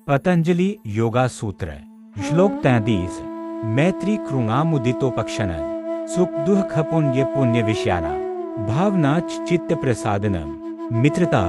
पतंजलि योगा सूत्र श्लोक 33 मैत्री कृणामुदितोपक्षणं सुख दुख पुण्य पुण्य विषयाना भावना चित्त प्रसादनम मित्रता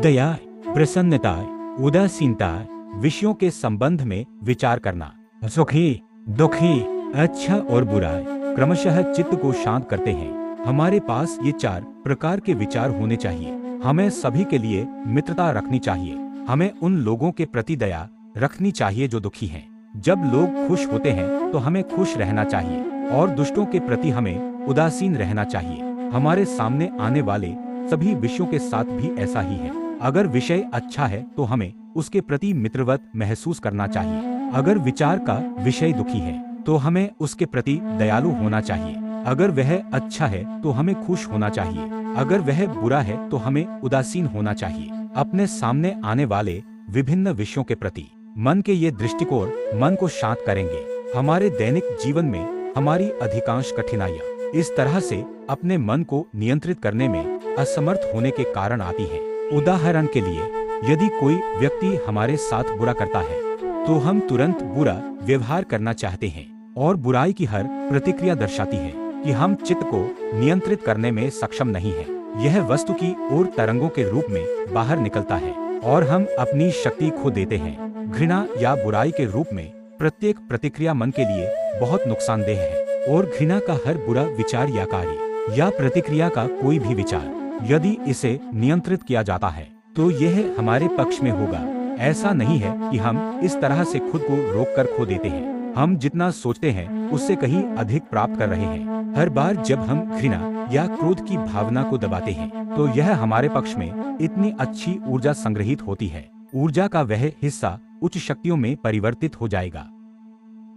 दया प्रसन्नता उदासीनता विषयों के संबंध में विचार करना सुखी दुखी अच्छा और बुरा क्रमशः चित्त को शांत करते हैं। हमारे पास ये 4 प्रकार के विचार होने चाहिए। हमें सभी के लिए मित्रता रखनी चाहिए। हमें उन लोगों के प्रति दया रखनी चाहिए जो दुखी हैं। जब लोग खुश होते हैं तो हमें खुश रहना चाहिए और दुष्टों के प्रति हमें उदासीन रहना चाहिए। हमारे सामने आने वाले सभी विषयों के साथ भी ऐसा ही है। अगर विषय अच्छा है तो हमें उसके प्रति मित्रवत महसूस करना चाहिए। अगर विचार का विषय दुखी है तो हमें उसके प्रति दयालु होना चाहिए। अगर वह अच्छा है तो हमें खुश होना चाहिए। अगर वह बुरा है तो हमें उदासीन होना चाहिए। अपने सामने आने वाले विभिन्न विषयों के प्रति मन के ये दृष्टिकोण मन को शांत करेंगे। हमारे दैनिक जीवन में हमारी अधिकांश कठिनाइयाँ इस तरह से अपने मन को नियंत्रित करने में असमर्थ होने के कारण आती है। उदाहरण के लिए, यदि कोई व्यक्ति हमारे साथ बुरा करता है तो हम तुरंत बुरा व्यवहार करना चाहते हैं और बुराई की हर प्रतिक्रिया दर्शाती है कि हम चित्त को नियंत्रित करने में सक्षम नहीं है। यह वस्तु की ओर तरंगों के रूप में बाहर निकलता है और हम अपनी शक्ति खो देते हैं। घृणा या बुराई के रूप में प्रत्येक प्रतिक्रिया मन के लिए बहुत नुकसानदेह है और घृणा का हर बुरा विचार या कार्य या प्रतिक्रिया का कोई भी विचार यदि इसे नियंत्रित किया जाता है तो यह हमारे पक्ष में होगा। ऐसा नहीं है कि हम इस तरह से खुद को रोककर खो देते हैं। हम जितना सोचते हैं उससे कहीं अधिक प्राप्त कर रहे हैं। हर बार जब हम घृणा या क्रोध की भावना को दबाते हैं तो यह हमारे पक्ष में इतनी अच्छी ऊर्जा संग्रहित होती है। ऊर्जा का वह हिस्सा उच्च शक्तियों में परिवर्तित हो जाएगा।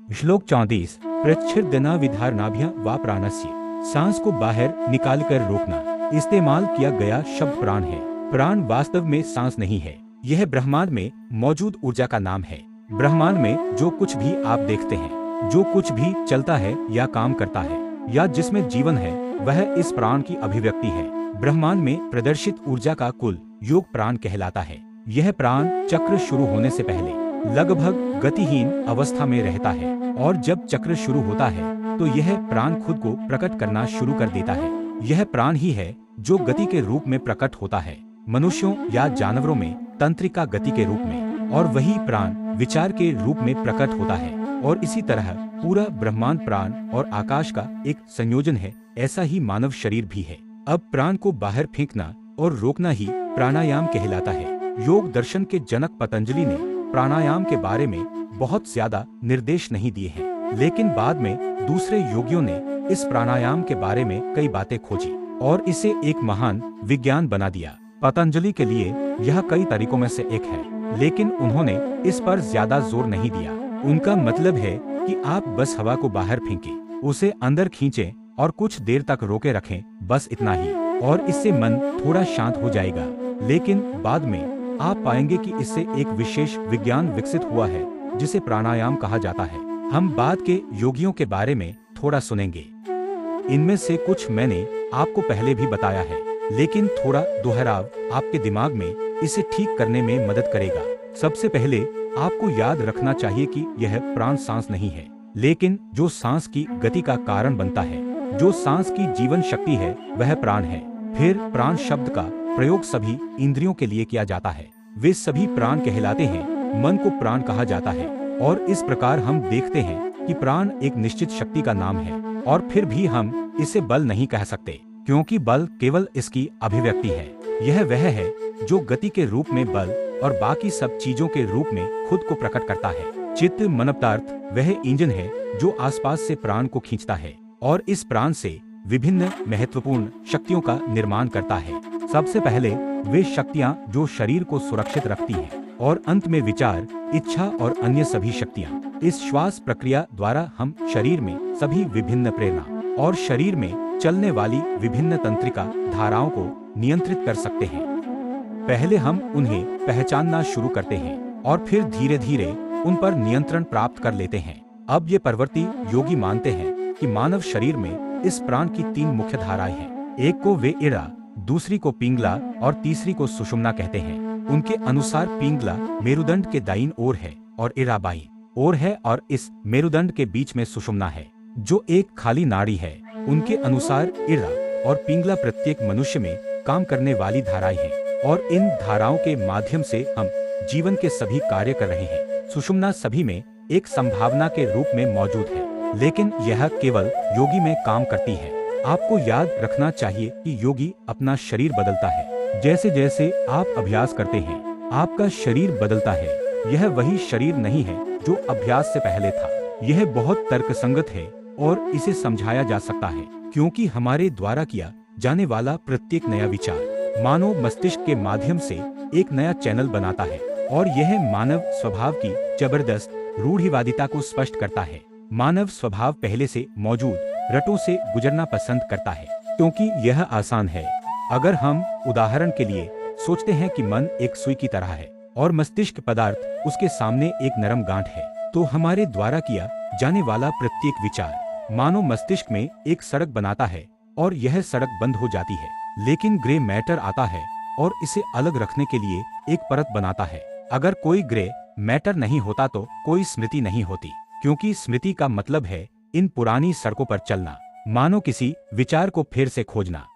श्लोक 34 प्रच्छिद्दना विधारणाभ्या वा प्राणस्य सांस को बाहर निकालकर रोकना। इस्तेमाल किया गया शब्द प्राण है। प्राण वास्तव में सांस नहीं है। यह ब्रह्मांड में मौजूद ऊर्जा का नाम है। ब्रह्मांड में जो कुछ भी आप देखते हैं, जो कुछ भी चलता है या काम करता है या जिसमें जीवन है, वह इस प्राण की अभिव्यक्ति है। ब्रह्मांड में प्रदर्शित ऊर्जा का कुल योग प्राण कहलाता है। यह प्राण चक्र शुरू होने से पहले लगभग गतिहीन अवस्था में रहता है और जब चक्र शुरू होता है तो यह प्राण खुद को प्रकट करना शुरू कर देता है। यह प्राण ही है जो गति के रूप में प्रकट होता है, मनुष्यों या जानवरों में तंत्रिका गति के रूप में, और वही प्राण विचार के रूप में प्रकट होता है। और इसी तरह पूरा ब्रह्मांड प्राण और आकाश का एक संयोजन है। ऐसा ही मानव शरीर भी है। अब प्राण को बाहर फेंकना और रोकना ही प्राणायाम कहलाता है। योग दर्शन के जनक पतंजलि ने प्राणायाम के बारे में बहुत ज्यादा निर्देश नहीं दिए हैं, लेकिन बाद में दूसरे योगियों ने इस प्राणायाम के बारे में कई बातें खोजी और इसे एक महान विज्ञान बना दिया। पतंजलि के लिए यह कई तरीकों में से एक है, लेकिन उन्होंने इस पर ज्यादा जोर नहीं दिया। उनका मतलब है कि आप बस हवा को बाहर फेंकें, उसे अंदर खींचें और कुछ देर तक रोके रखें, बस इतना ही, और इससे मन थोड़ा शांत हो जाएगा। लेकिन बाद में आप पाएंगे कि इससे एक विशेष विज्ञान विकसित हुआ है जिसे प्राणायाम कहा जाता है। हम बाद के योगियों के बारे में थोड़ा सुनेंगे। इनमें से कुछ मैंने आपको पहले भी बताया है, लेकिन थोड़ा दोहराव आपके दिमाग में इसे ठीक करने में मदद करेगा। सबसे पहले आपको याद रखना चाहिए कि यह प्राण सांस नहीं है, लेकिन जो सांस की गति का कारण बनता है, जो सांस की जीवन शक्ति है, वह प्राण है। फिर प्राण शब्द का प्रयोग सभी इंद्रियों के लिए किया जाता है। वे सभी प्राण कहलाते हैं। मन को प्राण कहा जाता है और इस प्रकार हम देखते हैं कि प्राण एक निश्चित शक्ति का नाम है, और फिर भी हम इसे बल नहीं कह सकते, क्योंकि बल केवल इसकी अभिव्यक्ति है। यह वह है जो गति के रूप में बल और बाकी सब चीजों के रूप में खुद को प्रकट करता है। चित्त मनपदार्थ वह इंजन है जो आसपास से प्राण को खींचता है और इस प्राण से विभिन्न महत्वपूर्ण शक्तियों का निर्माण करता है। सबसे पहले वे शक्तियाँ जो शरीर को सुरक्षित रखती हैं, और अंत में विचार, इच्छा और अन्य सभी शक्तियाँ। इस श्वास प्रक्रिया द्वारा हम शरीर में सभी विभिन्न प्रेरणा और शरीर में चलने वाली विभिन्न तंत्रिका धाराओं को नियंत्रित कर सकते हैं। पहले हम उन्हें पहचानना शुरू करते हैं और फिर धीरे धीरे उन पर नियंत्रण प्राप्त कर लेते हैं। अब ये परवर्ती योगी मानते हैं कि मानव शरीर में इस प्राण की 3 मुख्य धाराएं हैं। एक को वे इड़ा, दूसरी को पिंगला और तीसरी को सुषुम्ना कहते हैं। उनके अनुसार पिंगला मेरुदंड के दाईं ओर है और इरा बाईं ओर है और इस मेरुदंड के बीच में सुषुम्ना है जो एक खाली नाड़ी है। उनके अनुसार इरा और पिंगला प्रत्येक मनुष्य में काम करने वाली धाराएं हैं और इन धाराओं के माध्यम से हम जीवन के सभी कार्य कर रहे हैं। सुषुम्ना सभी में एक संभावना के रूप में मौजूद है, लेकिन यह केवल योगी में काम करती है। आपको याद रखना चाहिए कि योगी अपना शरीर बदलता है। जैसे जैसे आप अभ्यास करते हैं आपका शरीर बदलता है। यह वही शरीर नहीं है जो अभ्यास से पहले था। यह बहुत तर्कसंगत है और इसे समझाया जा सकता है क्योंकि हमारे द्वारा किया जाने वाला प्रत्येक नया विचार मानव मस्तिष्क के माध्यम से एक नया चैनल बनाता है और यह मानव स्वभाव की जबरदस्त रूढ़िवादिता को स्पष्ट करता है। मानव स्वभाव पहले से मौजूद रटों से गुजरना पसंद करता है क्योंकि यह आसान है। अगर हम उदाहरण के लिए सोचते हैं कि मन एक सुई की तरह है और मस्तिष्क पदार्थ उसके सामने एक नरम गांठ है, तो हमारे द्वारा किया जाने वाला प्रत्येक विचार मानव मस्तिष्क में एक सड़क बनाता है और यह सड़क बंद हो जाती है। लेकिन ग्रे मैटर आता है और इसे अलग रखने के लिए एक परत बनाता है। अगर कोई ग्रे मैटर नहीं होता तो कोई स्मृति नहीं होती, क्योंकि स्मृति का मतलब है इन पुरानी सड़कों पर चलना, मानो किसी विचार को फिर से खोजना।